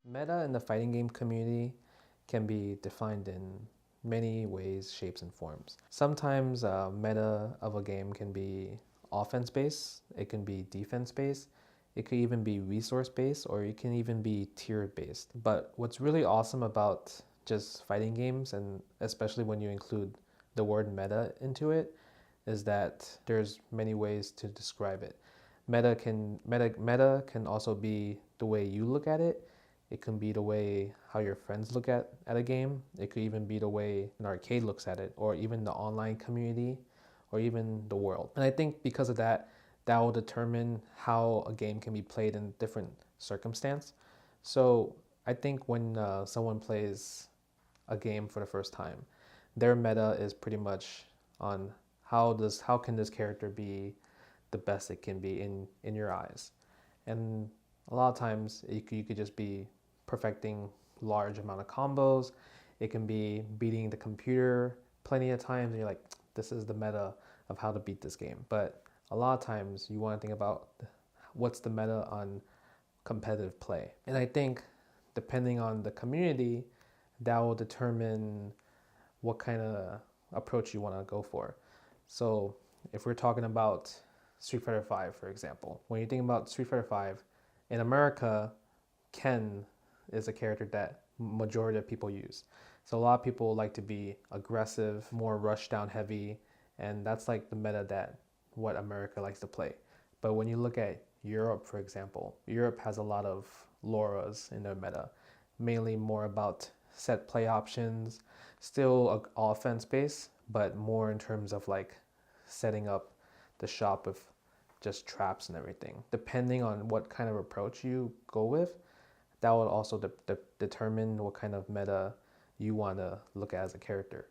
Meta in the fighting game community can be defined in many ways, shapes, and forms. Sometimes meta of a game can be offense based, it can be defense based, it could even be resource based, or it can even be tiered based. But what's really awesome about just fighting games, and especially when you include the word meta into it, is that there's many ways to describe it. Meta can also be the way you look at it. It can be the way how your friends look at a game. It could even be the way an arcade looks at it, or even the online community, or even the world. And I think because of that, that will determine how a game can be played in different circumstance. So I think when someone plays a game for the first time, their meta is pretty much on how can this character be the best it can be in your eyes. And a lot of times you could just be perfecting large amount of combos. It can be beating the computer plenty of times and you're like, this is the meta of how to beat this game. But a lot of times you want to think about what's the meta on competitive play. And I think depending on the community, that will determine what kind of approach you want to go for. So if we're talking about Street Fighter V, for example, when you think about Street Fighter V, in America, Ken is a character that majority of people use. So a lot of people like to be aggressive, more rush down heavy, and that's like the meta that what America likes to play. But when you look at Europe, for example, Europe has a lot of Lauras in their meta, mainly more about set play options, still offense based, but more in terms of like setting up the shop with just traps and everything. Depending on what kind of approach you go with, that will also determine what kind of meta you want to look at as a character.